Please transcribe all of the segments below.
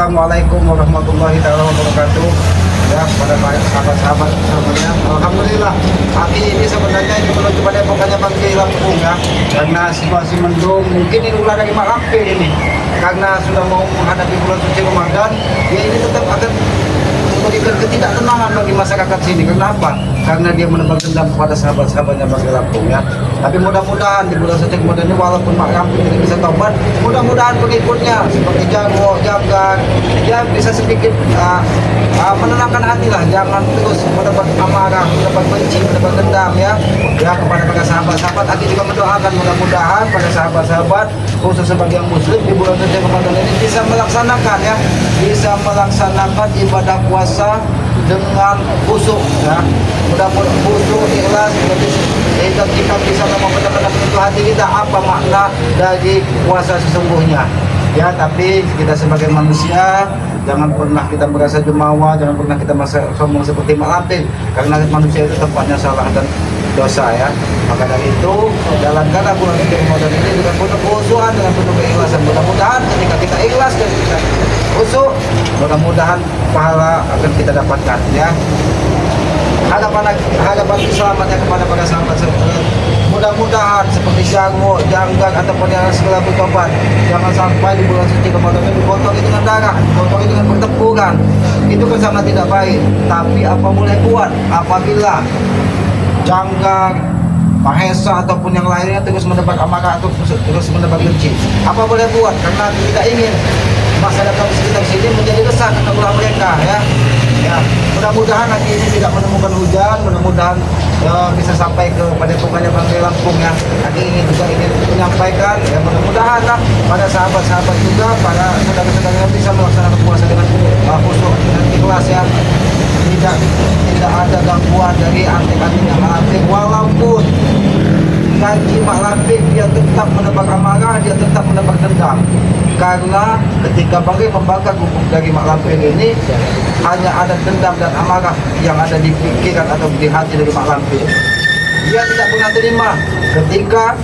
Assalamualaikum warahmatullahi wabarakatuh. Ya, pada sahabat-sahabat semuanya, alhamdulillah pagi ini sebenarnya ini menuju pada pokoknya pagi Lampung ya, karena situasi mendung. Mungkin ini ulah dari Mak Lampir ini, karena sudah mau menghadapi bulan suci Ramadan. Ya, ini tetap akan memberikan ketidaktenangan bagi masyarakat sini. Kenapa? Karena dia menebar dendam kepada sahabat-sahabatnya bagi Lampung ya. Tapi mudah-mudahan di bulan suci Ramadan ini, walaupun Mak Lampir tidak bisa tobat, mudah-mudahan pengikutnya seperti Jarwo, Jagan, dia bisa sedikit menenangkan hati lah, jangan terus mendapat amarah, mendapat benci, mendapat dendam ya kepada para sahabat-sahabat. Aku juga mendoakan mudah-mudahan pada sahabat-sahabat khusus sebagai muslim di bulan suci Ramadan ini bisa melaksanakan ibadah puasa dengan khusyuk ya, mudah-mudahan khusyuk, ikhlas, sehingga kita bisa benar-benar menyentuh hati kita apa makna dari puasa sesungguhnya ya. Tapi kita sebagai manusia jangan pernah kita merasa jumawa, jangan pernah kita merasa sombong seperti Mak Lampir, karena manusia itu tempatnya salah dan dosa ya. Maka dari itu jalankanlah bulan suci Ramadan ini dengan penuh kekhusyukan, dengan penuh keikhlasan. Mudah-mudahan ketika kita ikhlas dan kita khusyuk, mudah-mudahan pahala akan kita dapatkan ya. Harapan selamatnya kepada para sahabat-sahabat, mudah-mudahan seperti Jarwo, Janggang ataupun yang segala bertobat, jangan sampai di bulan suci Ramadan ini dikotori dengan darah, dikotori dengan pertempuran. Itu kan sangat tidak baik. Tapi apa boleh buat apabila Janggang, Mahesa ataupun yang lainnya terus mendapat amarah atau terus mendapat benci? Apa boleh buat? Karena tidak ingin masyarakat di sekitar sini menjadi resah karena ulah mereka ya. Ya, mudah-mudahan hari ini tidak menemukan hujan, mudah-mudahan bisa sampai ke pada pokoknya Bangkai Lampung ya. Hari ini juga ingin menyampaikan ya, mudah-mudahan lah pada sahabat-sahabat juga, para saudara-saudara yang bisa melaksanakan puasa dengan khusyuk dan ikhlas ya. Tidak ada gangguan dari antek-anteknya Mak Lampir, walaupun gaji Mak Lampir dia tetap menebak amarah, dia tetap menebak dendam. Karena ketika Bangkai membakar gubuk dari Mak Lampir ini, hanya ada dendam dan amarah yang ada di pikiran atau di hati dari Mak Lampir. Dia tidak pernah terima ketika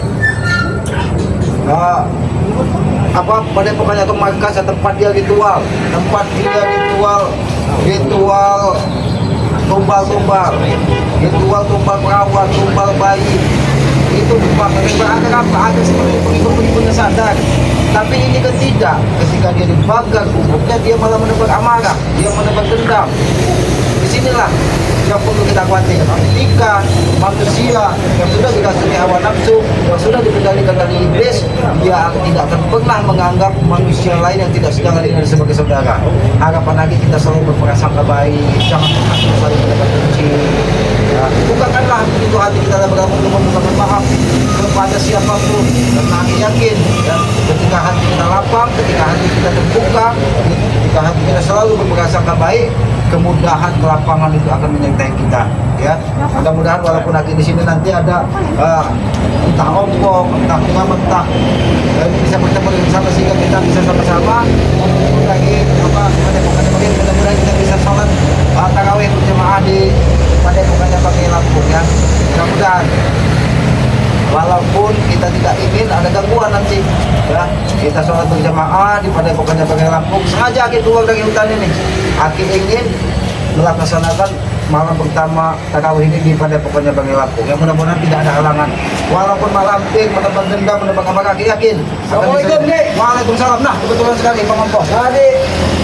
pada pokoknya ke markas tempat dia ritual tumbal tumbal perawan, tumbal bayi. Itu berarti apa? Ada seperti pengikut-pengikutnya sadar. Tapi ini tidak. Ketika dia dibakar gubuknya, dia malah menebak amarah, dia menebak dendam. Disinilah yang perlu kita khawatir. Ketika manusia yang sudah dirasuki hawa nafsu, yang sudah dikendalikan dari iblis, dia tidak akan pernah menganggap manusia lain yang tidak sejalan dengan sebagai saudara. Harapan lagi kita selalu berprasangka baik, jangan pernah saling mendapat benci. Ya, bukakanlah pintu hati kita dalam memohon maaf kepada siapapun, karena kami yakin ya, ketika hati kita lapang, ketika hati kita terbuka, ketika hati kita selalu berprasangka baik, kemudahan kelapangan itu akan menyertai kita ya. Mudah-mudahan walaupun nanti di sini nanti ada entah ompong, entah bunga mentah, bisa bertemu bersama sehingga kita bisa sama-sama lagi mudah-mudahan kita bisa sholat tarawih berjamaah di pada pokoknya Bangkai Lampung ya. Mudah-mudahan walaupun kita tidak ingin ada gangguan nanti ya, kita sholat berjamaah di pada pokoknya Bangkai Lampung. Sengaja kita keluar dari hutan ini, Aki ingin melaksanakan malam pertama tarawih ini di pada pokoknya Bangkai Lampung. Ya, mudah-mudahan tidak ada halangan. Walaupun Mak Lampir menebak dendam, menebak amarah, Aki yakin. Assalamualaikum, Nek. Waalaikumsalam. Nah, kebetulan sekali Bang Ompong. Tadi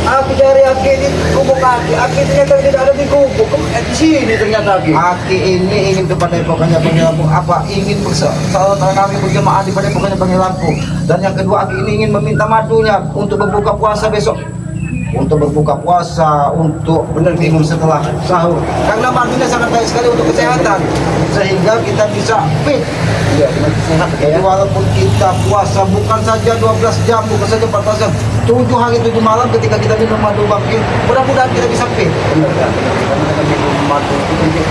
aku cari Aki di gubuk Aki ternyata tidak ada di gubuk. Di sini ternyata Aki. Aki ini ingin kepada pokoknya Bangkai Lampung apa? Ingin salat tarawih berjamaah di pada pokoknya Bangkai Lampung. Dan yang kedua, Aki ini ingin meminta madunya untuk berbuka puasa besok. Untuk berbuka puasa, untuk minum setelah sahur, karena madunya sangat baik sekali untuk kesehatan, sehingga kita bisa fit ya, sehat ya. Walaupun kita puasa bukan saja 12 jam, bukan saja 14 jam, 7 hari 7 malam, ketika kita minum madu Bangkai, mudah-mudahan kita bisa fit. Benar, karena kita minum madu itu juga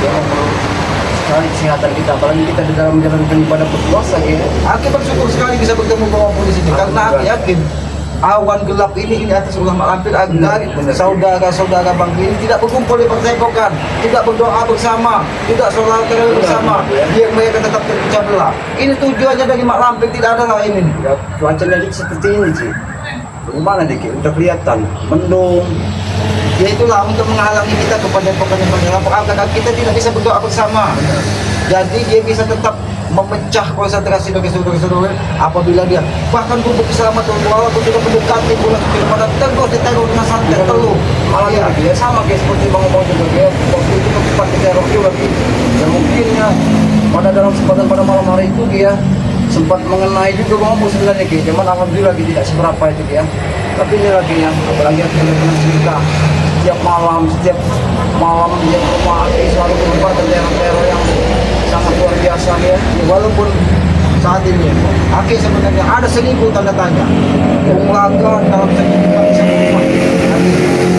sekali kesehatan kita, apalagi kita di dalam menjalankan ibadah berpuasa ya. Aku bersyukur sekali bisa bertemu Bang Ompong di sini, karena aku yakin awan gelap ini atas ulah Mak Lampir agar saudara-saudara Bangkai ini tidak berkumpul di pertepokan, tidak berdoa bersama, tidak sholat tarawih bersama, biar mereka tetap terpecah belah. Ini tujuannya dari Mak Lampir, tidak ada lain ini. Ya, cuacanya seperti ini sih. Bagaimana dikit? Udah kelihatan mendung. Ya itulah untuk menghalangi kita kepada pokoknya kita tidak bisa berdoa bersama. Jadi dia bisa tetap memecah konsentrasi dari saudara-saudara apabila dia bahkan kumpul keselamatan walaupun tidak mendekati bulan suci Ramadan terus diteror dengan santet telu. Malah dia sama kayak seperti bang ngomong juga dia waktu itu tempat diteror juga gitu. Ya mungkin ya pada dalam kesempatan pada malam hari itu dia sempat mengenai juga bang ngomong sebenarnya gitu. Cuman alhamdulillah gitu, tidak seberapa itu dia. Tapi ini lagi yang apalagi yang cerita setiap malam dia ke rumah selalu berubah teror yang sangat luar biasa ya. Walaupun saat ini Aki sebenarnya ada 1000 tanda tanya pengulagan dalam segi bisa menerima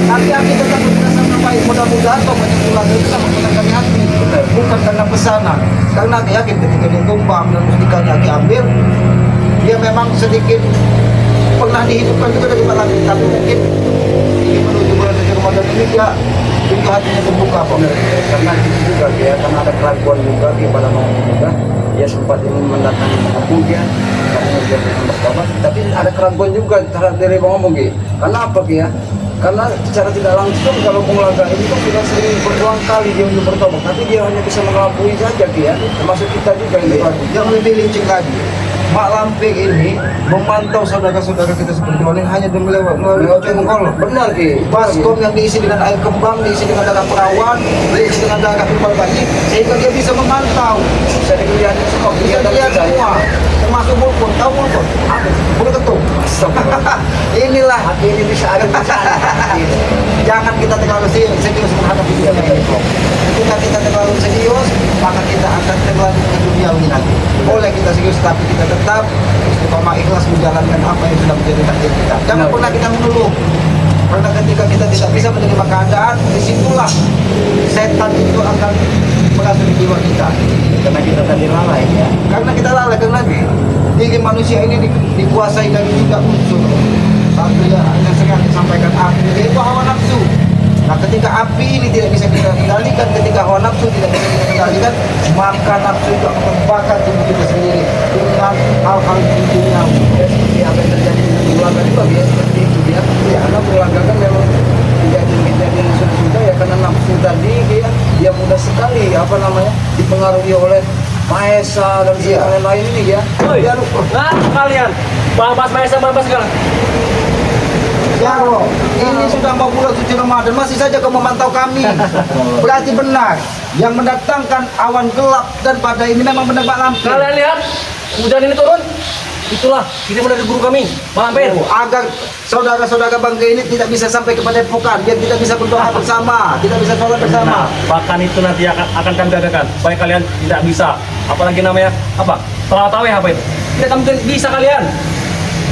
tapi Aki tetap berasa baik. Mudah-mudahan pengulagan itu sama menangkan hati bukan karena pesanan, karena Aki yakin ketika dia tumbang dan mustikanya Aki ambil dia memang sedikit pernah dihidupkan juga dari malam ini, tapi mungkin ingin menuju bulan suci Ramadan ini dia pintu hatinya terbuka kok. Karena itu juga dia karena ada keraguan juga dia pada mau juga dia sempat ingin mendatangi aku dia karena dia bertobat, tapi ada keraguan juga terhadap dari bang ngomong gitu. Karena apa ya? Karena secara tidak langsung kalau pengulaga ini kan sudah sering berulang kali dia untuk bertobat, tapi dia hanya bisa mengelabui saja dia, termasuk kita juga ini. Yang lebih licik lagi, Mak Lampir ini memantau saudara-saudara kita seperti ini hanya melalui ojek kolong. Benar ki. Baskom yang diisi dengan air kembang, diisi dengan darah perawan, diisi dengan darah kembang bayi, sehingga dia bisa memantau. Bisa dilihat semua. Bisa dilihat semua, termasuk bulpun. Tahu bulpun? Bulu ketum. Inilah Hati ini bisa ada di sana. jangan kita terlalu serius menghadapi dunia ini. Ketika kita terlalu serius, maka kita akan terlalu ke dunia ini nanti. Boleh kita serius, tapi kita tetap istiqomah ikhlas menjalankan apa yang sudah menjadi takdir kita. Jangan pernah kita mengeluh. Karena ketika kita tidak bisa menerima keadaan, disitulah setan itu akan merasuki jiwa kita. Karena kita tadi lalai ya. Karena kita lalai, karena diri manusia ini dikuasai dari 3 unsur. Satu yang sering disampaikan api, yaitu hawa nafsu. Nah, ketika api ini tidak bisa kita kendalikan, ketika hawa nafsu tidak bisa kita kendalikan, maka nafsu itu akan membakar tubuh kita sendiri dengan hal-hal duniawi. Ya, seperti apa yang terjadi dengan keluarga juga ya seperti itu dia. Ya, karena keluarga kan memang kejadian sudah ya karena nafsu tadi dia mudah sekali apa namanya dipengaruhi oleh Maesa dan segala lain ini ya. Woi, nah kalian bahas Maesa bahas sekarang. Yaro, ini sudah mau bulan suci Ramadan, masih saja kau memantau kami. Berarti benar, yang mendatangkan awan gelap dan badai ini memang benar Pak Lampir. Kalian lihat hujan ini turun, itulah kiriman dari guru kami, Pak Lampir. Agar saudara-saudara bangga ini tidak bisa sampai kepada epokan, biar tidak bisa berdoa bersama, tidak bisa sholat bersama. Nah, bahkan itu nanti akan kami adakan supaya kalian tidak bisa, apalagi namanya apa? Tarawih apa itu? Tidak mungkin bisa kalian.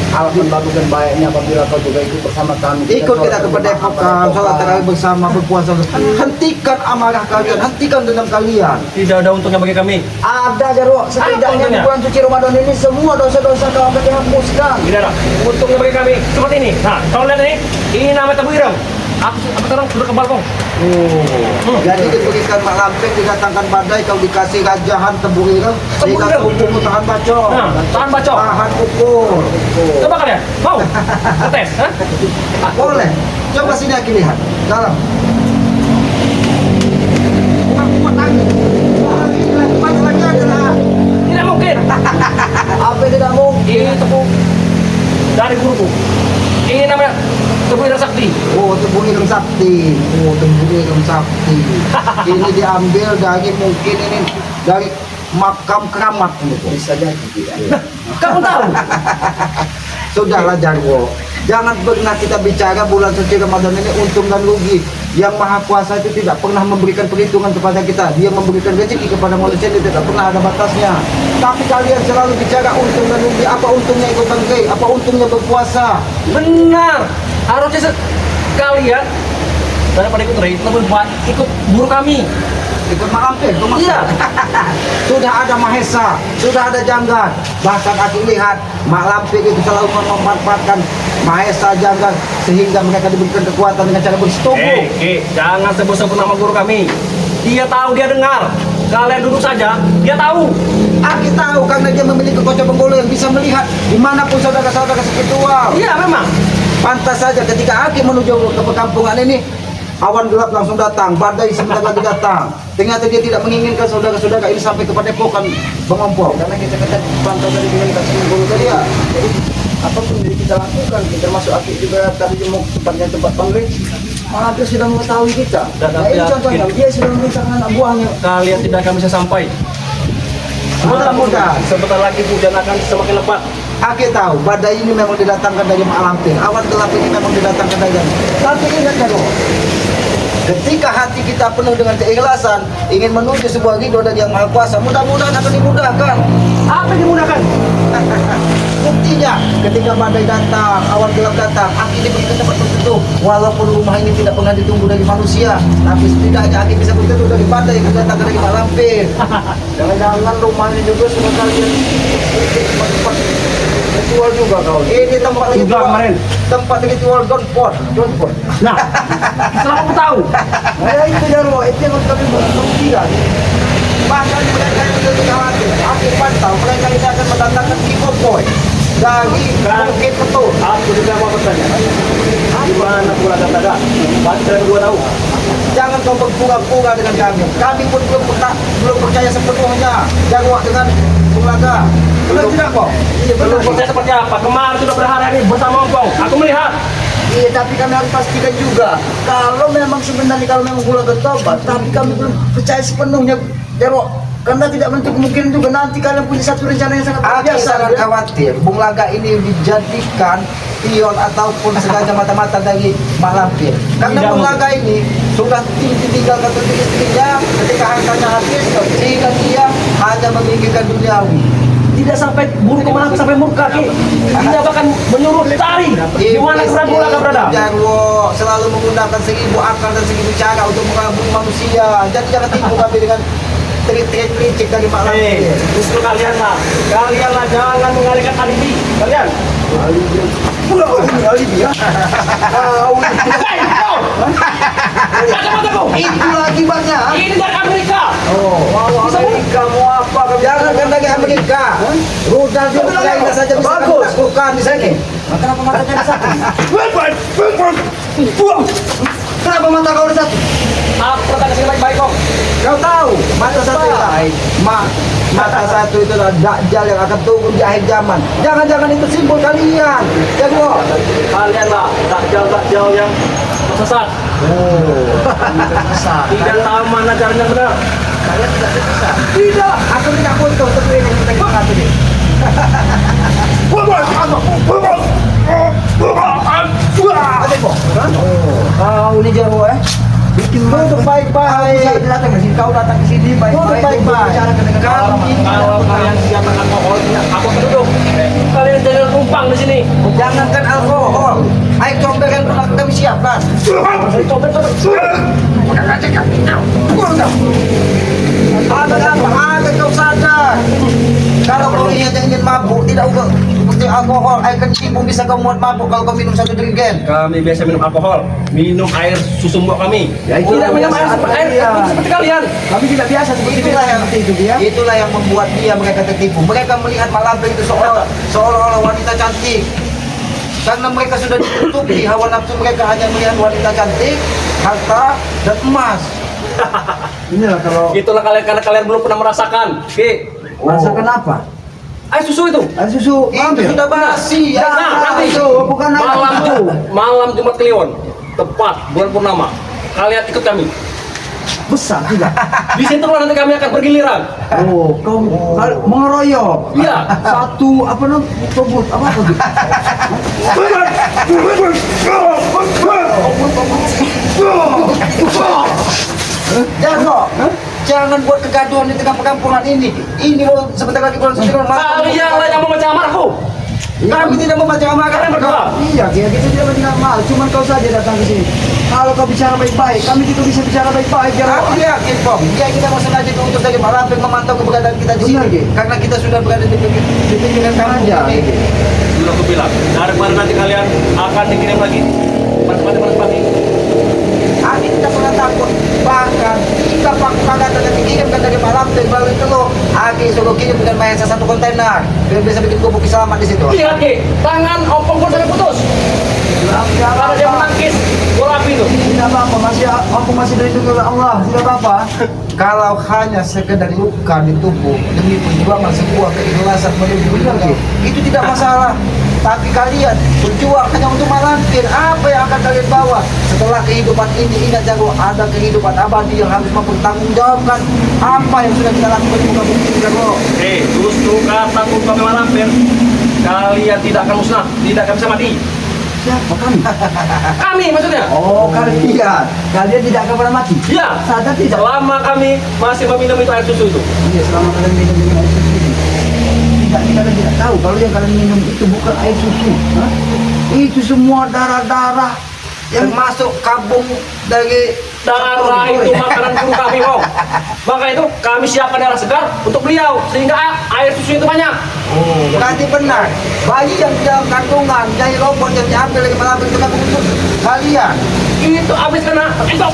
Alhamdulillah bagus dan baiknya apabila kau juga ikut bersama kami. Ikut kita kepada epokan, sholat tarawih bersama, berpuasa. Hentikan amarah kalian, hentikan dendam kalian. Tidak ada untungnya bagi kami. Ada Jarwo, setidaknya di untungnya? bulan suci Ramadan ini semua dosa-dosa kau akan dihapuskan. Tidak ada untungnya bagi kami. Seperti ini. Nah, kalau lihat ini namanya tebu ireng. Aku sekarang sudah ke balkon. Jadi diberikan Mak Lampir, didatangkan badai, kau dikasih rajahan tebu ireng, dikasih hukum tahan bacok, Nah, tahan bacok. tahan ukur. Coba kalian, mau? Tes, ha? Boleh. Coba sini Aki lihat. Dalam. Kuat lagi. Kuat lagi adalah. Tidak mungkin. Apa yang tidak mungkin? Ini tepung dari guruku. Ini namanya tepung ireng sakti. Oh, tebu ireng sakti. Oh, tebu ireng sakti. Ini diambil dari mungkin ini dari makam keramat ini. Bisa jadi ya. Kamu tahu? Sudahlah Jarwo. Jangan pernah kita bicara bulan suci Ramadan ini untung dan rugi. Yang Maha Kuasa itu tidak pernah memberikan perhitungan kepada kita. Dia memberikan rezeki kepada manusia, dia tidak pernah ada batasnya. Tapi kalian selalu bicara untung dan rugi. Apa untungnya ikut bangkai? Apa untungnya berpuasa? Benar. Harusnya kalian daripada ikut rate lebih baik ikut guru kami. Ikut Mak Lampir, itu maksud. Iya. Sudah ada Mahesa, sudah ada Janggan. Bahkan aku lihat Mak Lampir itu selalu memanfaatkan Mahesa, Janggan sehingga mereka diberikan kekuatan dengan cara bersetubuh. Jangan sebut-sebut nama guru kami. Dia tahu, dia dengar. Kalian duduk saja, dia tahu. Aki tahu karena dia memiliki kocok penggolo yang bisa melihat dimanapun saudara-saudara spiritual. Iya memang. Pantas saja ketika Aki menuju ke perkampungan ini, awan gelap langsung datang, badai sebentar lagi datang. Ternyata dia tidak menginginkan saudara-saudara ini sampai ke padepokan Bang Ompong. Karena kita kata pantas tadi dengan kita simpul tadi ya. Jadi apapun yang kita lakukan, kita masuk Aki juga tadi mau tempatnya tempat panggil. Malah dia sudah mengetahui kita. Dan Nah ini yakin. contohnya, dia sudah memerintahkan anak buahnya. Kalian tidak akan bisa sampai. Mudah-mudahan. Sebentar lagi hujan akan semakin lebat. Aki tahu badai ini memang didatangkan dari Mak Lampir, awan gelap ini memang didatangkan dari Mak. Tapi ingat dulu, ketika hati kita penuh dengan keikhlasan ingin menuju sebuah ridho dari Yang Maha Kuasa, mudah-mudahan akan dimudahkan. Apa yang dimudahkan? Buktinya ketika badai datang, awan gelap datang, Aki diberi ke tempat tertentu. Walaupun rumah ini tidak pernah ditunggu dari manusia, tapi setidaknya Aki bisa berteduh dari badai yang datang dari Mak Lampir. Jangan-jangan rumah ini juga semua kalian tempat ritual juga kau. Ini tempat Sudah ritual, kemarin. tempat ritual Gonpot. Nah, setelah aku tahu. Nah ya itu Jarwo, itu yang harus kami buktikan. Bahkan mereka yang lebih khawatir, Aki pantau mereka ini akan mendatangkan kikoboy dari Bukit Ketul. Aku juga mau bertanya. Di mana pula kata-kata? Pasti kalian berdua tahu. Jangan kau berpura-pura dengan kami. Kami pun belum percaya sepenuhnya. Jagoan dengan Bulaga. Belum tidak kok? Iya Belum benar. percaya seperti apa? Kemarin sudah berhari-hari bersama Ompong. Aku melihat. Iya tapi kami harus pastikan juga kalau memang sebenarnya kalau memang gula bertobat, tapi kami belum percaya sepenuhnya Jarwo. Karena tidak menutup kemungkinan juga nanti kalian punya satu rencana yang sangat luar Aki biasa. sangat ya. khawatir Bung Laga ini dijadikan pion ataupun sengaja mata-mata dari Mak Lampir. Karena Tidak Bung mungkin. Laga ini sudah ditinggalkan oleh istrinya ketika hartanya habis, sehingga dia hanya memikirkan duniawi. Tidak sampai buruk kemana sampai murka, Ki. Dia bahkan menyuruh cari di mana keberadaan Bulaga berada. Jarwo selalu menggunakan 1000 akal dan 1000 cara untuk mengelabui manusia. Jadi jangan tipu kami dengan trik-trik licik dari Mak Hei, Lampir. justru kalianlah jangan mengalihkan alibi kalian. Alibi ya. Hei, kau! Kacamataku! Itu lagi banyak. Ini dari Amerika. Mau Amerika mau apa? Jangan kan dari Amerika. Rudal di Ukraina saja bisa kami Bagus. taklukkan di sini. Kenapa matanya ada satu? Kenapa mata kau ada satu? Aku bertanya sini baik-baik kok. Kau tahu mata satu itu mata satu itu adalah Dajjal yang akan turun di akhir zaman. Jangan-jangan itu simbol kalian. Jago. Kalianlah takjal yang tersesat. Tidak tahu mana caranya yang benar. Kalian tidak bisa. Tidak. Aku tidak butuh untuk ini kita ingat ini. Ada kok. Kau ini Jarwo bikin Duduk baik-baik. Aku datang ke sini, kau datang ke sini Duduk baik-baik. Bicara dengan Kami Kalau kalian siap makan alkohol, aku akan duduk. Kalian jangan tumpang di sini. jangankan alkohol. Air comber yang pernah kami siapkan. Ada apa? Ada kau sadar. Kalau kau ingin mabuk, tidak usah seperti alkohol, air kencing pun bisa kau muat mabuk kalau kau minum satu drinken. Kami biasa minum alkohol, minum air susu mbok kami. Ya, itu Tidak minum air biasa. air seperti kalian. Kami tidak biasa seperti Itulah yang itu dia. itulah yang membuat mereka tertipu. Mereka melihat Mak Lampir itu seolah-olah wanita cantik. Karena mereka sudah ditutupi hawa nafsu mereka hanya melihat wanita cantik, harta dan emas. Inilah kalau Itulah kalian karena kalian belum pernah merasakan. Oke, merasakan apa? air susu itu. Air susu Itu ambil. sudah basi. Ya, Nah, nanti itu bukan air malam susu. tuh, malam Jumat Kliwon, tepat bulan purnama. Kalian ikut kami. Besar tidak. Di situ nanti kami akan bergiliran. Oh, kau mengeroyok. Iya. Satu apa namanya? Tobut apa itu? Jago. Jangan buat kegaduhan di tengah perkampungan ini. Ini mau sebentar lagi bulan suci Ramadan. Kalianlah yang memecah amarahku. Kami tidak membaca amarah Kalian berdua. Iya, kita tidak normal. Cuman kau saja datang ke sini. Kalau kau bicara baik-baik, kami juga bisa bicara baik-baik. Aku yakin kok, dia kita mau sengaja diutus dari Mak Lampir memantau keberadaan kita di Benar, sini. Ki. Karena kita sudah berada di pimpinan kampung Sengaja. ini. Sudah aku bilang, daripada nanti kalian akan dikirim lagi. Mati. Kami tidak pernah takut. Bahkan jika paku kagatan yang dikirimkan dari Mak Lampir melalui Teluk, Aki suruh kirim dengan Mahesa satu kontainer biar bisa bikin gubuk selamat di situ. Lihat Ki, tangan Ompong pun sampai putus. Karena dia menangkis bola api itu. Tidak apa-apa, aku masih dilindungi oleh Allah. Tidak apa-apa. Kalau hanya sekedar luka di tubuh demi perjuangan sebuah keikhlasan menuju surga, itu tidak masalah. Tapi kalian berjuang hanya untuk malampir. Apa yang akan kalian bawa setelah kehidupan ini? Ingat Jarwo, ada kehidupan abadi yang harus mempertanggungjawabkan apa yang sudah kita lakukan di muka bumi ini, Jarwo. Justru kata kami malampir, kalian tidak akan musnah, tidak akan bisa mati. Siapa kami? Kami maksudnya. Oh, kalian tidak akan pernah mati. Iya. Sadar tidak? Selama kami masih meminum itu air susu itu. Iya, selama kalian minum air susu ini. Kalian tidak tahu kalau yang kalian minum itu bukan air susu. Hah? Itu semua darah-darah yang Termasuk kabung dari Darah itu makanan guru kami, Om. Maka itu kami siapkan darah segar untuk beliau sehingga air susu itu banyak. Berarti benar, bayi yang di dalam kandungan dari robot yang diambil dari malampir itu kan untuk kalian. Itu habis kena itu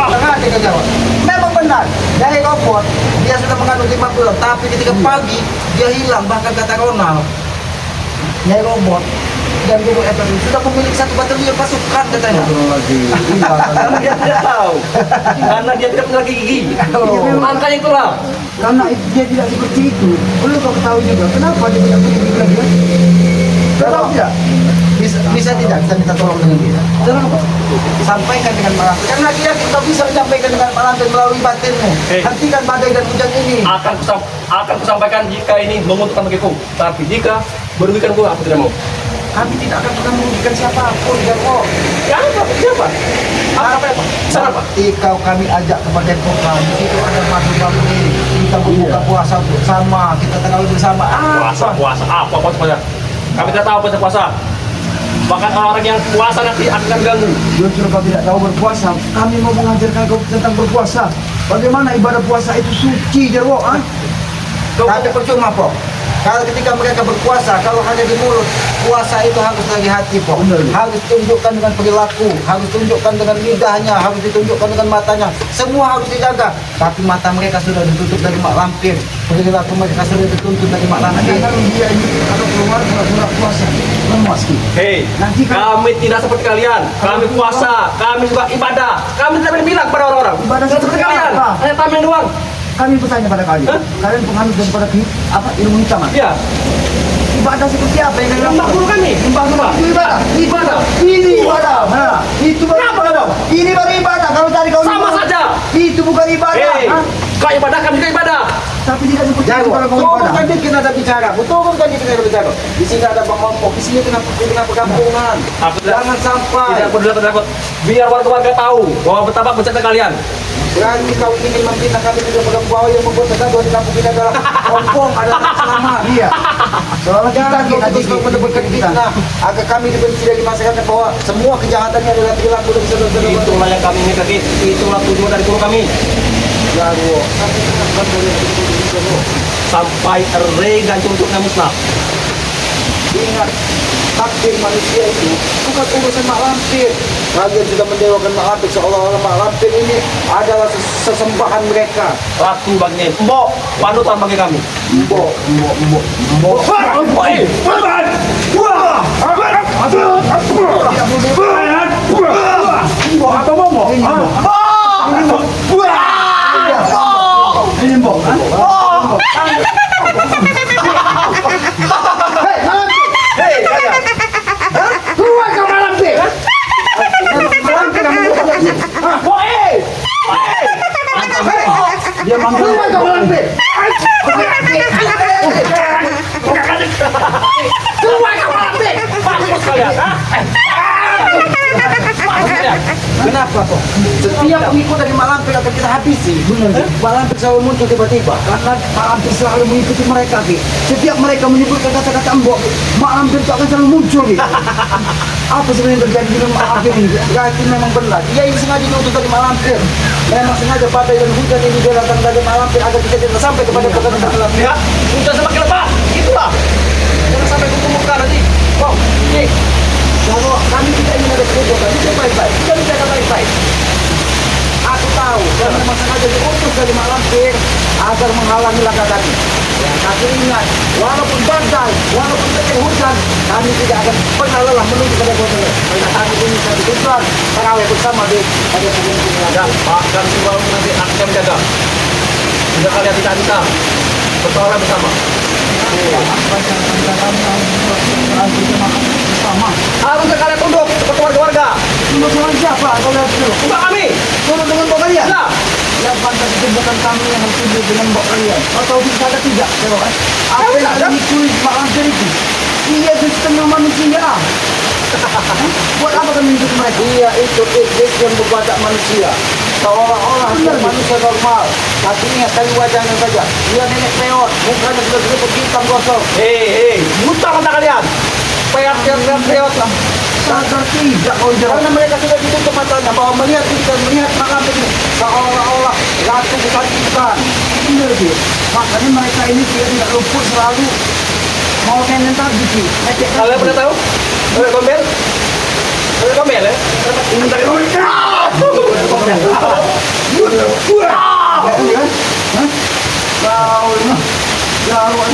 Sengaja kan Jawa. Memang benar, dari robot dia sudah mengandung 5 bulan, tapi ketika pagi dia hilang, bahkan kata Ronald, dari robot dan guru FMI sudah memiliki 1 batalion pasukan katanya. karena dia tidak tahu, karena dia tidak punya gigi. Makanya itulah. karena dia tidak seperti itu. Perlu kau ketahui juga kenapa dia tidak punya gigi lagi? Tahu tidak? Bisa tidak kita minta tolong dengan dia? Jangan apa? Sampaikan dengan malampir, karena dia kita bisa menyampaikan dengan malampir melalui batinmu. Hentikan badai dan hujan ini. Akan kusampaikan jika ini menguntungkan bagiku. Tapi jika merugikan gua, aku tidak mau. Kami tidak akan pernah merugikan siapapun, Jarwo. Ya apa? Siapa? Apa? Apa? Kau kami ajak ke padepokan, di situ ada madu bakti, kita berbuka puasa bersama, kita tarawih bersama. Puasa. Apa puasa? Kami tidak tahu puasa. Bahkan orang yang puasa nanti akan ganggu. Justru kau tidak tahu berpuasa. Kami mau mengajarkan kau tentang berpuasa. Bagaimana ibadah puasa itu suci, Jarwo? Ah? Tapi percuma, Po. Kalau ketika mereka berpuasa, kalau hanya di mulut, puasa itu harus dari hati, Po. Benar. Harus tunjukkan dengan perilaku, harus tunjukkan dengan lidahnya, harus ditunjukkan dengan matanya. Semua harus dijaga. Tapi mata mereka sudah ditutup dari mak lampir. Perilaku mereka sudah ditutup dari mak lampir. Kalau dia ini kalau keluar pura-pura puasa, lemas gitu. Hei, Nanti kalau- kami tidak seperti kalian. Kami puasa, kami juga ibadah. Kami tidak boleh bilang kepada orang-orang. Ibadah Tidak seperti seperti kalian. apa? Hanya tameng doang. Kami bertanya pada kalian, Hah? kalian penganut daripada ilmu hitam? Iya. Ibadah seperti apa yang kalian Lembah lakukan? guru kami. Ibadah itu ibadah. Ibadah. Ini ibadah. Nah, itu baru Kenapa kau? Ini baru ibadah. Kalau tadi kau Sama saja. Itu bukan ibadah. Hei, Hah? kau ibadah, kami juga ibadah. Tapi tidak seperti itu Jarwo, kalau kau ibadah. turunkan dikit ada bicara. Turunkan dikit ada bicara. Di sini ada Bang Ompok, di sini tengah perkampungan. Aku tidak- Jangan sampai. Tidak perlu takut. Biar warga-warga tahu bahwa betapa besarnya kalian. Berani kau ingin membina kami juga pegang bawah yang membuat kegaduhan di kampung kita adalah Ompong adalah selamat. Iya. Soalnya Jangan kau kita terus kau mendapatkan fitnah agar kami dibenci dari masyarakat bahwa semua kejahatannya adalah perilaku dari saudara-saudara. Itulah yang kami inginkan. Itulah tujuan dari guru kami. Jarwo, kami akan boleh begitu. Sampai rega untuknya musnah. Ingat, takdir manusia itu bukan urusan mak lampir. Kalian sudah mendewakan mak lampir seolah-olah mak lampir ini adalah sesembahan mereka. Ratu baginya. Mbok, panutan bagi kami. Mbok. Mbok apa mau? Ini mbok. Ini mbok. Hei, kalian. Keluar kau malam sih. Lampir kamu Dia manggil. Keluar kau malam sih. Keluar kau nanti. Bagus kalian. Kenapa kok? Setiap pengikut dari mak lampir akan kita habisi. Mak lampir selalu muncul tiba-tiba. Karena Mak Lampir selalu mengikuti mereka, Ki. Setiap mereka menyebutkan kata-kata Mbok, Mak Lampir itu akan selalu muncul, Ki. Apa sebenarnya yang terjadi dengan Mak Lampir ini? Berarti memang benar. Dia ini sengaja diutus dari mak lampir. Memang sengaja badai dan hujan ini dia datang dari mak lampir agar kita tidak sampai kepada pekerjaan mak lampir. Ya, sudah semakin lebat. Itulah. Jangan sampai kumpulkan nanti. Kok, nih, kalau kami tidak ingin ada kebodohan, itu baik-baik. Kita jaga baik-baik. Aku tahu, Yang memang sengaja diutus dari Mak Lampir agar menghalangi langkah kami. Ya, tapi ingat, walaupun badai, walaupun terjadi hujan, kami tidak akan pernah lelah menuju pada kota. Karena kami ini satu tujuan, tarawih bersama di pada pemimpin Ya, yang Pak, dan semua nanti akan menjaga. Jika kalian tidak bisa bertaruh bersama. Harusnya kalian tunduk seperti warga-warga. Tunduk dengan siapa? Kau lihat dulu. Bukan kami. Tunduk dengan bapak kalian? Ya. Yang pantas itu bukan kami yang harus tunduk dengan bapak kalian. Atau bisa ada tidak? Apa Kami yang ada. ditulis Mak Lampir itu? Ia itu setengah manusia. Buat apa kami hidup mereka? Iya, itu iblis yang berwatak manusia. Seolah-olah dia manusia normal. Tapi ingat kali wajahnya saja. Dia nenek peot, mukanya sudah seperti hitam gosong. Hei, buta mata kalian. Peot lah. Sadar tidak kau jawab. Karena mereka sudah ditutup matanya bahwa melihat kita melihat malam ini seolah-olah ratu bukan bukan. Benar sih. Makanya mereka ini tidak luput selalu mau main tadi sih. Kalian pernah tahu? Oleh gombel? Oleh gombel ya? Ini dari Kau ini jauh.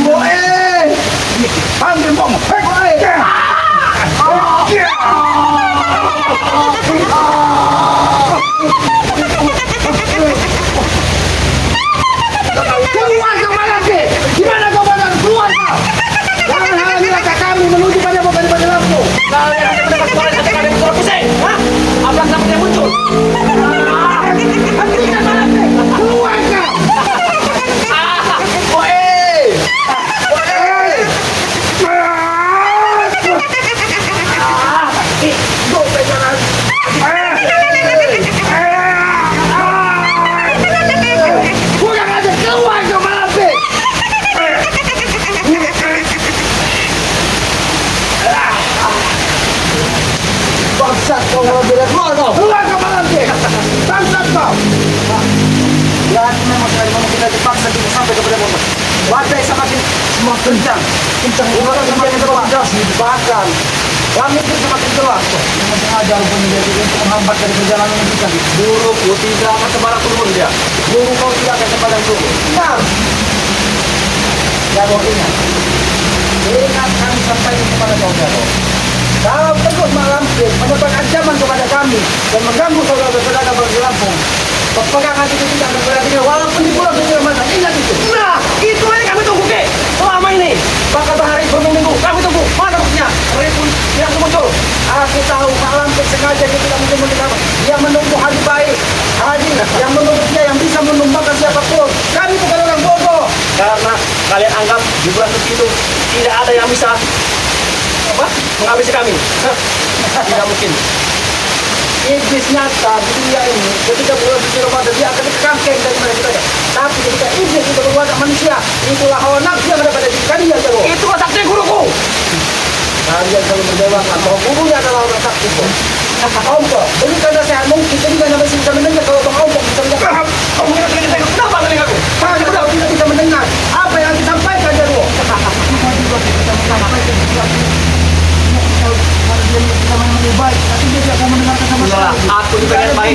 Boe, panggil bom. Boe. Keluar ke mana sih? Gimana kau badan keluar kau? Jangan halangi langkah kami menuju pada bukan pada lampu. Kalian hanya mendapat suara saja kalian suara pusing. Hah? Apa yang muncul? Hentikan malam sih. Keluar kau. Kurang aja keluar kau malam sih. Bangsat kau kalau bila keluar kau. Keluar kau malam sih. Bangsat kau. Ya memang sekali memang kita dipaksa kita sampai kepada motor. Badai semakin kencang. Kencang. Orang semakin keras. Bahkan kami pun semakin jelas. Memang sengaja rupanya dia untuk menghambat dari perjalanan kita. Buruku tidak akan sembarang turun dia. Guru kau tidak akan sembarang turun. Benar. Jaro ingat. Ingat kami sampaikan kepada kau Jaro. Kalau terus Mak Lampir mendapat ancaman kepada kami dan mengganggu saudara-saudara bagi Lampung, pepegangan itu tidak berberarti walaupun di pulau Kecamatan. Ingat itu. Nah, itu yang kami tunggu ke. Selama ini, bahkan berhari berminggu kami tunggu. Mana buktinya? Repun yang muncul. Aku tahu Mak Lampir sengaja dia tidak mungkin mendengar. Dia menunggu hari baik. Hari yang menunggu dia yang bisa menumbangkan siapapun. Kami bukan orang bodoh. Karena kalian anggap di bulan suci itu tidak ada yang bisa menghabisi kami. Hah? Tidak mungkin. Iblis nyata di dunia ini ketika bulan suci Ramadan dia akan dikangkeng dari mana kita. Tapi ketika iblis itu berwatak manusia, itulah hawa nafsu yang ada pada diri kalian. Itu kan sakti guruku. Kalian selalu mendewakan bahwa gurunya adalah orang sakti. Ompok, berikan nasihat mungkin ketika sampai bisa mendengar kalau Bang Ompok bisa mendengar. Kamu kira kira saya kenapa kali aku? Kalian tidak bisa mendengar apa yang disampaikan Jarwo. Baik, tapi dia tidak akan mendengarkan sama Sudah, sekali. aku juga niat baik.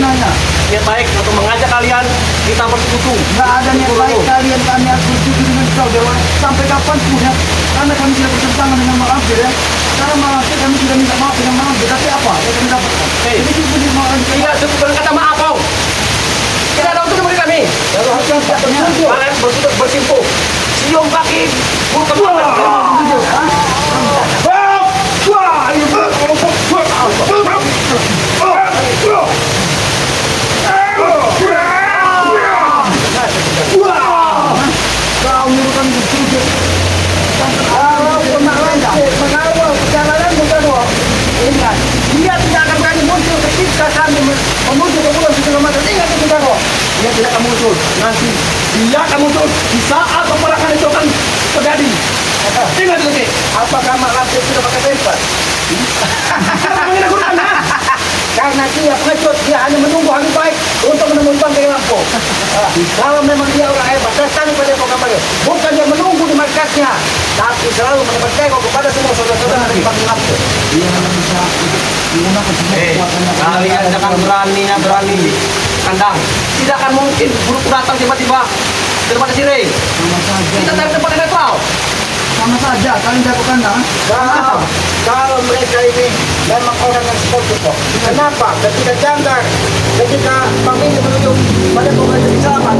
Niat baik untuk mengajak kalian kita bersekutu. Nggak ada niat baik kalian, kami harus bersetuju dengan kau Dewa. Sampai kapanpun ya, karena kami tidak bertentangan dengan Mak Lampir ya. Karena Mak Lampir kami sudah minta maaf dengan Mak Lampir, tapi apa yang kami dapatkan? Hei. Jadi itu punya Mak Lampir. Tidak cukup berkata maaf kau. Tidak ada untuk memberi kami. Kalau harusnya tidak bersetuju. Kalian bersimpuh. Siung kaki, bukan Kau nyuruhkan bersetuju. Kalau Mak Lampir mengawal perjalanan Jarwo, ingat, dia tidak akan berani muncul ketika kami menuju ke bulan suci Ramadan. Ingat itu Jarwo. Dia tidak akan muncul. nanti dia akan muncul di saat peperangan itu akan terjadi. Ingat itu sih. Apakah Mak Lampir sudah pakai tempat? Kenapa mengira gurukan? Karena dia pengecut, dia hanya menunggu hari baik untuk menemui Bangkai Lampung. Kalau memang dia orang hebat, datang pada Pokampanya. Bukan dia menunggu di markasnya, tapi selalu mendapat tengok kepada semua saudara-saudara dari Bangkai Lampung. Dia hanya bisa menggunakan semua kekuatannya. Kalian jangan berani di kandang. Tidak akan mungkin buruk datang tiba-tiba daripada sirih. Sama saja. Kita cari tempat yang netral. Sama saja, kalian jago kandang. Kalau mereka ini memang orang yang seperti itu, kenapa ketika jangkar, ketika pemimpin menuju pada pemerintah sama,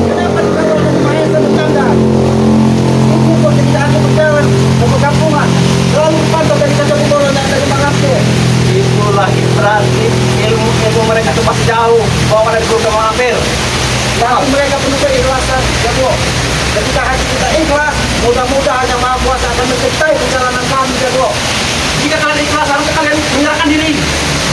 kenapa dikatakan dari Mahesa dan jangkar? Itu kok ketika aku berjalan ke perkampungan, selalu pantau dari kata Bintoro dan dari Mangapte. Itulah berarti ilmu mereka itu pasti jauh. Bawa pada guru sama hampir. Tapi mereka penuh keikhlasan, jago. Ketika hati kita ikhlas, mudah-mudahan yang Maha Kuasa akan menciptai perjalanan kami, jago. Jika kalian ikhlas, harusnya kalian menyerahkan diri.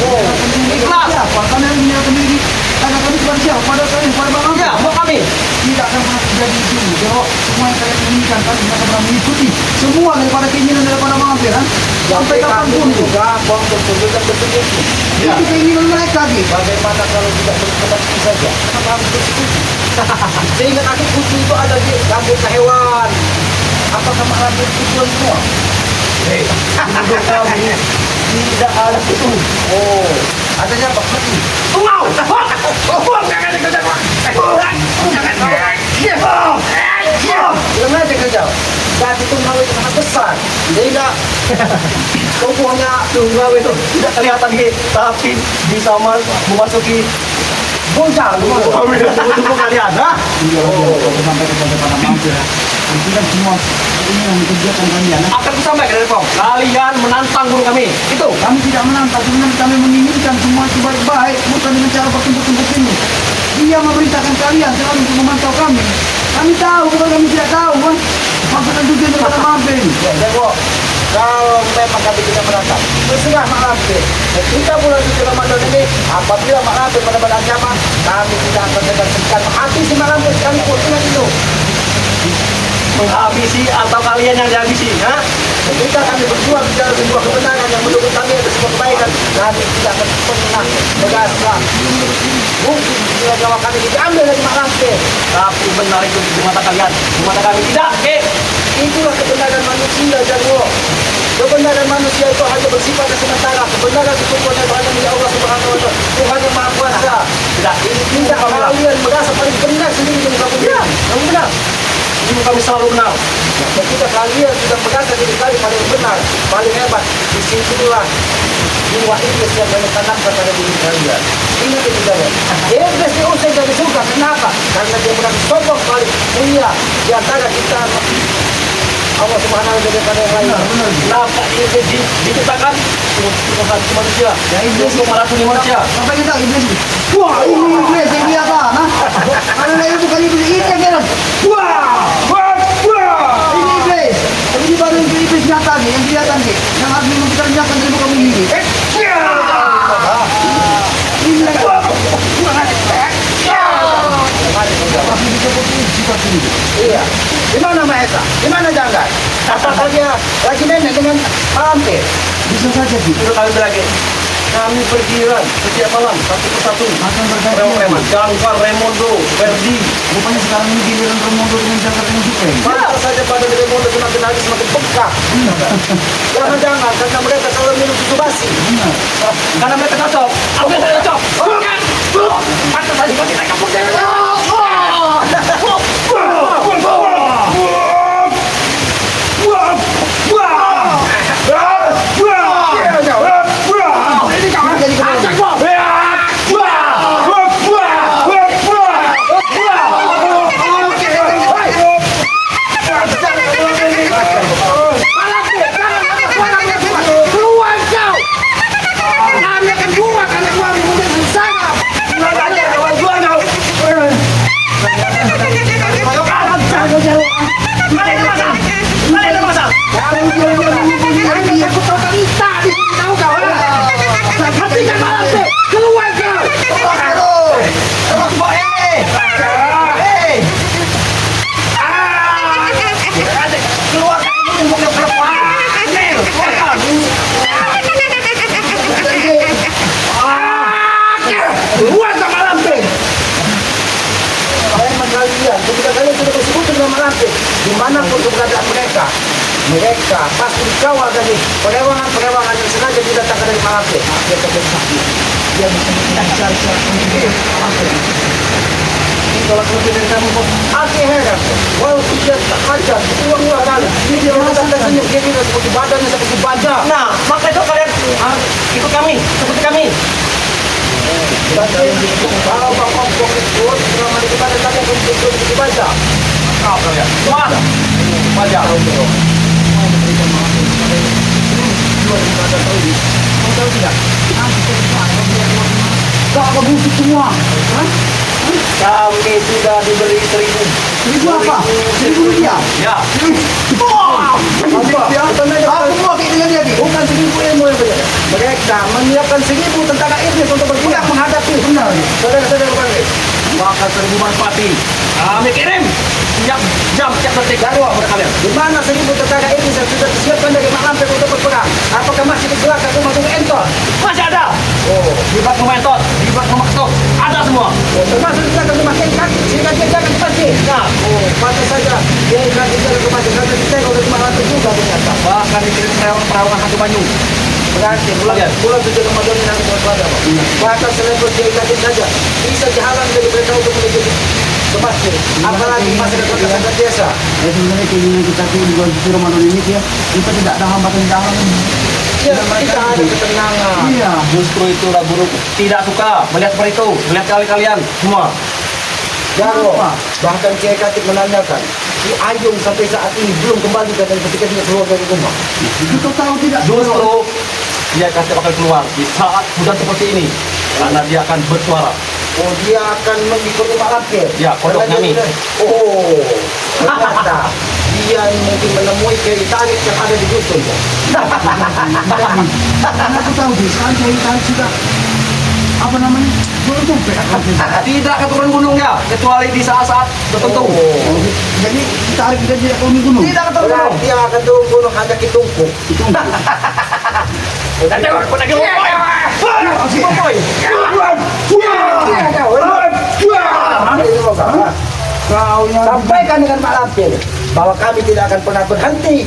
Oh, Ikhlas. Siapa? Kalian menyerahkan diri. Karena kami kepada siapa? Pada kalian, pada Bang Ya, mau kami. Tidak akan pernah terjadi itu. Jawab semua yang kalian inginkan kan tidak akan pernah mengikuti semua daripada keinginan daripada Bang Ampir kan. Sampai kapanpun itu. juga bom bertunjukan bersekutu. Itu keinginan mereka gitu. Bagaimana kalau tidak bersekutu saja? Kenapa harus bersekutu? Sehingga kaki kutu itu ada di rambut hewan. Apakah rambut tujuan semua? Hei, untuk kami tidak ada itu. Oh, adanya apa? Mati. Tungau! Jangan dikejar! Bilang aja kerja. Dan itu itu sangat besar. Sehingga tubuhnya Tungau itu tidak kelihatan gitu, tapi bisa memasuki bocah. tubuh kalian. Hah? Iya, sampai kepada para mampir. Itu kan semua ini yang mengerjakan kalian. Akan kusampaikan dari Pom. Kalian menantang guru kami. Itu. Kami tidak menantang, sebenarnya kami menginginkan semua itu baik-baik, bukan dengan cara bertumpuk-tumpuk ini. Dia memerintahkan kalian selalu untuk memantau kami. Kami tahu, bukan kami tidak tahu kan. Maksud dan tujuan daripada mampir. Ya, jago. Kalau memang kami tidak menantang, terserah Mak Lampir. Ketika bulan suci Ramadan ini, apabila Mak Lampir pada ancaman, kami tidak akan segan-segan menghabisi Mak Lampir sekalipun. Ingat itu. Menghabisi atau kalian yang dihabisi. Hah? Ketika kami berjuang di dalam sebuah kebenaran yang menurut kami ada sebuah kebaikan, kami tidak akan pernah berasa. Mungkin bila nyawa kami diambil dari Mak Lampir. Tapi benar itu di mata kalian. Di mata kami tidak. Itulah kebenaran manusia, jago. Kebenaran manusia itu hanya bersifat sementara. Kebenaran sesungguhnya itu hanya milik Allah Subhanahu wa Ta'ala. Tuhan yang Maha Kuasa. Tidak. Ini Tidak kalian merasa paling benar sendiri dengan kamu. Ya, kamu benar. Ini kami selalu benar. Ketika kalian sudah merasa diri kalian paling benar, paling hebat, disitulah jiwa iblis yang menanamkan pada diri kalian. Ingat itu, jago. Iblis diusir dari surga. Kenapa? Karena dia merasa sombong sekali. Mulia di antara kita. Allah Subhanahu wa Ta'ala pada yang lain. Kenapa ini diciptakan untuk manusia? Ya, iblis untuk meracuni manusia. Sampai kita iblis. Wah, ini iblis yang kelihatan. Kalau dia bukan iblis, ini yang kelihatan. Wah, ini iblis. Ini baru iblis nyata nih, yang kelihatan nih. Yang harus memperkerjakan dari muka bumi ini. Ini lagi. Masih disebut sifat ini. Iya. Di mana Mahesa? Di mana Janggar? Katanya lagi nenek dengan Lampir. Bisa saja sih. Itu kami lagi. Kami bergiran setiap malam satu persatu. Akan berganti. Preman, Jangkar, Remondo, Verdi. Rupanya sekarang ini giliran Romondo dengan Jakarta dengan Supreme. Pantas saja pada Remondo semakin hari semakin peka. Jangan-jangan karena mereka selalu minum susu basi. Benar. Karena mereka cocok. Aku tidak cocok. Bukan. Pantas saja bagi mereka pun. Jadi kembali. Ketika kalian sudah bersekutu dengan Malampir, dimanapun keberadaan mereka pasti dikawal dari perewangan-perewangan yang sengaja didatangkan dari Malampir. Dia terdesak. Dia bisa mencari kalau lebih dari kamu kok aki heran walaupun dia tak ajar uang dua kali dia merasa senyum dia tidak seperti badannya seperti baja. Nah, maka itu kalian ikut kami, seperti kami. Kalau bapak pokok itu selama di badan kalian untuk seperti baja. Kau kalian, semua baja. Tahu tidak? Kau apa busuk semua? Kami sudah diberi 1.000. 1.000 apa? 1.000 rupiah? Ya. Aku mau dengan dia, bukan 1.000 ilmu yang benar. Mereka menyiapkan 1.000 tentara iblis untuk berperang menghadapi. Benar. Saudara-saudara bangkit. Maka 1.000 manfaati. Kami kirim jam tiap detik kepada kalian. Di mana 1.000 tentara iblis yang sudah disiapkan dari Malampir untuk berperang? Apakah masih di belakang rumah Bung Entor? Masih ada. Oh, Di bak rumah Entot, di bak rumah Ketok, ada semua. termasuk di belakang rumah Kengkang, sehingga dia jangan dipancing. Nah, Oh, pantas saja. Dia ikan di jalan rumah karena ditengok dari Malampir juga ternyata. bahkan dikirim perawan satu Banyu. Berarti bulan 7 Ramadan ini nanti berpada. Bahkan selepas dia ikatin saja bisa dihalang dari mereka untuk menuju ke masjid. Apalagi masyarakat biasa. Ya sebenarnya keinginan kita tuh di bulan suci Ramadan ini ya, kita tidak ada hambatan dalam. Ya, kita ada ketenangan. Iya. Justru itulah guru tidak suka melihat seperti itu, melihat kalian semua. Jarwo, Kenapa? bahkan Kiai Katib menanyakan, si Ayung sampai saat ini belum kembali dari ketika dia keluar dari rumah. Kita tahu tidak. Justru dia pasti bakal keluar di saat hujan seperti ini karena dia akan bersuara. Oh, dia akan mengikuti Malampir. Ya, kodok Karena dia kami. sudah- Oh, ternyata dia mungkin menemui Kiai Tarik yang ada di dusun. Karena aku tahu di saat kita sudah apa namanya belum sampai. Tidak ke turun gunungnya kecuali di saat-saat tertentu. Oh. Jadi kita harus kita tidak turun gunung. Tidak ke turun gunung. Berarti yang akan turun gunung hanya Kitungku. Dan jangan pernah ke Boy. Kau yang Sampaikan dengan Pak Lampir bahwa kami tidak akan pernah berhenti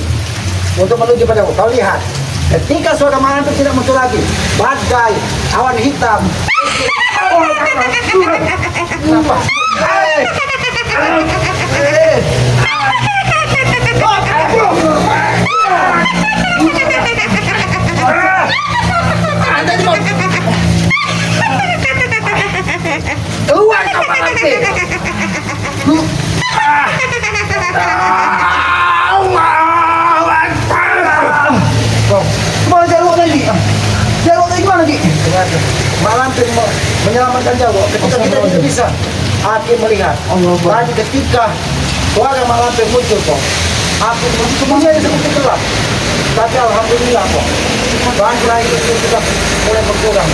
untuk menuju padamu. Kau lihat, ketika suara Pak Lampir tidak muncul lagi, badai, awan hitam. Kenapa? Keluar kau Pak Lampir. kemana jalur tadi? Jalur tadi mana di? Malampir menyelamatkan Jawa ketika kita tidak bisa. Hakim melihat. Tadi ketika suara Malampir muncul kok. Hakim semuanya seperti gelap. Tapi alhamdulillah kok. Bahan terakhir itu sudah mulai berkurang.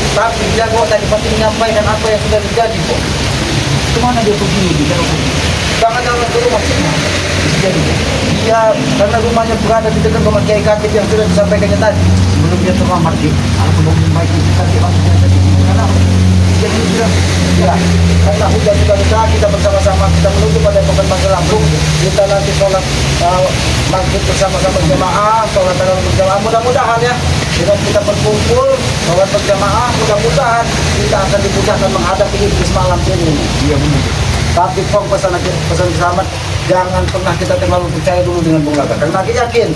Tapi Jago tadi pasti menyampaikan apa yang sudah terjadi kok. Kemana dia pergi di jalur tadi? Jangan dalam ke rumah sini. Jadi dia karena rumahnya berada di dekat rumah Kiai Katib yang sudah disampaikannya tadi. Belum dia terlambat di. Aku belum baik kita di masuk tadi. Jadi sudah ya, karena hujan sudah besar kita bersama-sama kita menuju pada Pekan Magelang. Kita nanti sholat maghrib bersama-sama berjamaah, sholat tarawih berjamaah. Mudah-mudahan ya dengan kita berkumpul sholat berjamaah, mudah-mudahan kita akan dimudahkan menghadapi iblis malam ini. Iya benar. Tapi Pong pesan selamat, jangan pernah kita terlalu percaya dulu dengan Bung Laga. Karena aku yakin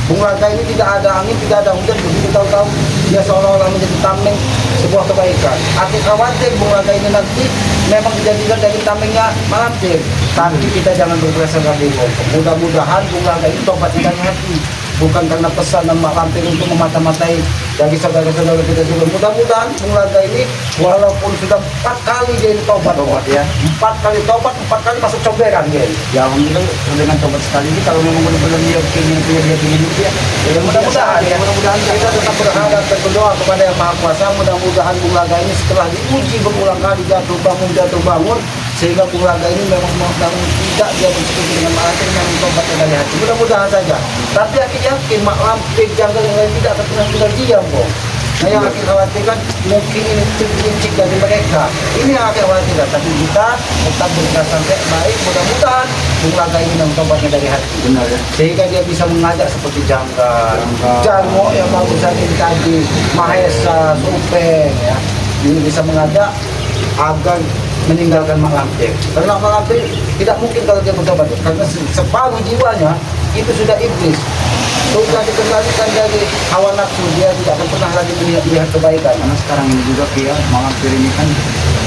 Bung Laga ini tidak ada angin, tidak ada hujan, begitu tahu-tahu dia seolah-olah menjadi tameng sebuah kebaikan. Aku khawatir Bung Laga ini nanti memang dijadikan dari tamengnya Malampir. Tapi kita jangan berprasangka buruk. Mudah-mudahan Bung Laga ini tobat tidak hati. Bukan karena pesanan Malampir untuk memata-matai dari saudara-saudara kita juga. Mudah-mudahan Bung Laga ini walaupun sudah 4 kali dia ini tobat ya. 4 kali tobat, 4 kali masuk comberan dia. Ya alhamdulillah dengan tobat sekali ini kalau memang benar-benar dia ingin dia. Ya, mudah-mudahan ya, mudah-mudahan kita tetap berharap dan berdoa kepada Yang Maha Kuasa. Mudah-mudahan Bung Laga ini setelah diuji berulang kali jatuh bangun sehingga Bung Laga ini memang tidak dia bersekutu dengan Malampir yang tobatnya dari hati. Mudah-mudahan saja. Tapi aku yakin Mak Lampir janggal yang lain tidak akan pernah tinggal diam kok. Nah yang akan khawatirkan mungkin ini trik dari mereka. Ini yang akan khawatirkan. Tapi kita tetap berusaha sampai baik. Mudah-mudahan Bulaga ini mentobatnya dari hati. Benar ya. Sehingga dia bisa mengajak seperti Jangkar, Jarmo yang barusan ini tadi, Mahesa, Supeng ya. Ini bisa mengajak agar meninggalkan Mak Lampir. Karena Mak Lampir tidak mungkin kalau dia bertobat, karena separuh jiwanya itu sudah iblis. Sudah dikendalikan dari hawa nafsu, dia tidak akan pernah lagi melihat kebaikan. Karena sekarang ini juga Kia, Malampir ini kan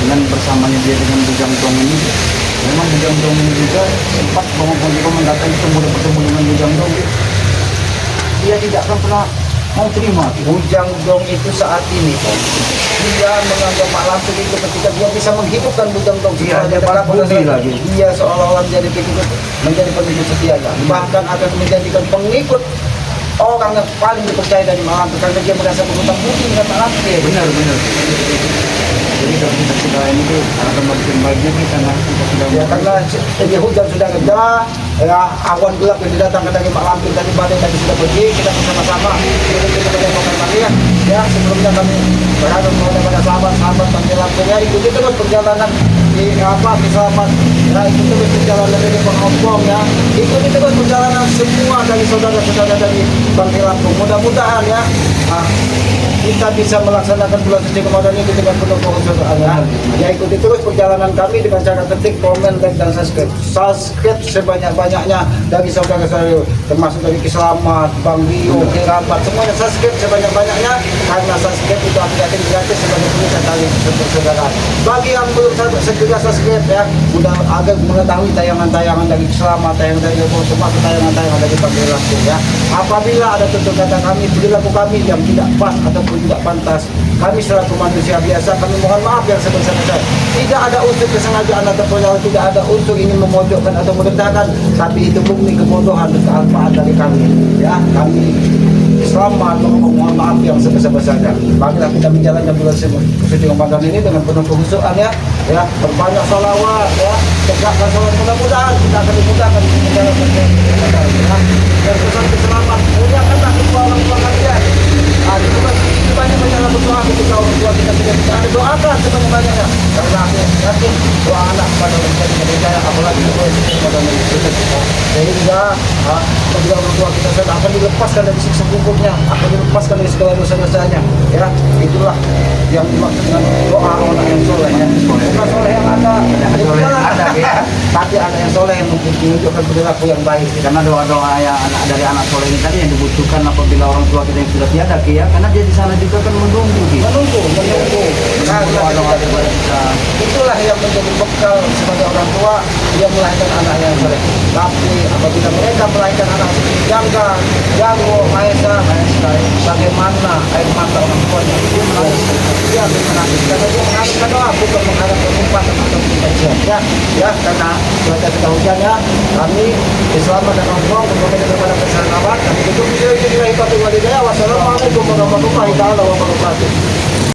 dengan bersamanya dia dengan Bujang Dong ini, memang Bujang Dong ini juga sempat Bang juga mendatangi bertemu dengan Bujang Dong. Dia tidak akan pernah mau terima. Bujang Dong itu saat ini dia menganggap Mak Lampir itu ketika dia bisa menghidupkan Bujang Dong, Iya, dia setelah paling budi lagi. dia seolah-olah menjadi pengikut, menjadi pengikut setianya, bahkan akan menjadikan pengikut orang yang paling dipercaya dari Mak Lampir karena dia merasa berhutang budi dengan Mak Lampir. Benar. Jadi kalau kita sudah ini tuh akan makin baiknya kita kita sudah Ya karena ini hujan sudah reda, ya awan gelap yang didatangkan dari Mak Lampir tadi badai tadi sudah pergi, kita bersama-sama kita menyampaikan kalian ya sebelumnya kami berharap kepada sahabat-sahabat Pantai Lampir ya ikuti terus perjalanan di selamat ya ikuti terus perjalanan dari Pengombong ya ikuti terus perjalanan semua dari saudara-saudara dari Pantai Lampir. Mudah-mudahan ya kita bisa melaksanakan bulan suci Ramadan ini dengan penuh kehususan ya ikuti terus perjalanan kami dengan cara ketik, komen, like, dan subscribe sebanyak-banyaknya dari saudara-saudara termasuk dari Kiselamat, Bang Rio, Kirabat, semuanya subscribe sebanyak-banyaknya karena subscribe itu aktif gratis sebagai pemirsa tali saudara. Bagi yang belum segera subscribe ya mudah agar mengetahui tayangan-tayangan dari Kiselamat, tayangan dari Yobo, termasuk tayangan-tayangan dari Bang Rio ya. Apabila ada tutur kata kami, perilaku kami yang tidak pas ataupun tidak pantas, kami selaku manusia biasa kami mohon maaf yang sebesar-besar. Tidak ada unsur kesengajaan ataupun tidak ada unsur ingin memojokkan atau merendahkan, tapi itu murni kebodohan dan kealpaan dari kami. Ya, kami selamat mohon maaf yang sebesar-besarnya. Marilah kita menjalankan bulan suci Ramadan ini dengan penuh kehusuan ya. Ya, berbanyak salawat ya. Tegakkan salat, mudah-mudahan kita akan dimudahkan menjalankan Ramadan ya. Dan pesan keselamatan, muliakanlah kedua orang tua kalian. Itu banyak-banyaklah berdoa ketika orang tua kita sudah bisa ada doakan sebanyak-banyaknya karena aku yakin doa anak pada menjadi hidayah apalagi doa Ramadan ini sehingga apabila orang tua kita sudah akan dilepaskan dari siksa kuburnya, akan dilepaskan dari segala dosa-dosanya ya itulah yang dimaksud dengan doa orang yang soleh ya bukan soleh yang ada ya tapi ada yang soleh yang menunjukkan perilaku yang baik karena doa-doa yang dari anak soleh ini tadi yang dibutuhkan apabila orang tua kita yang sudah tiada Kia, karena dia di sana juga kan menunggu nah, doa-doa daripada kita. Itulah yang menjadi bekal sebagai orang tua dia melahirkan anak yang soleh. Tapi apabila mereka melahirkan anak seperti Jangga, Jago, Mahesa, bagaimana air mata orang tuanya dia menangis, dia menangis karena dia menangis doa bukan mengharapkan umpatan atau pengajian ya karena cuaca sedang hujan ya kami Islam dan Allah berkomitmen kepada persahabatan kami tutup video ini dari Pak Walidaya. Wassalamualaikum warahmatullahi wabarakatuh.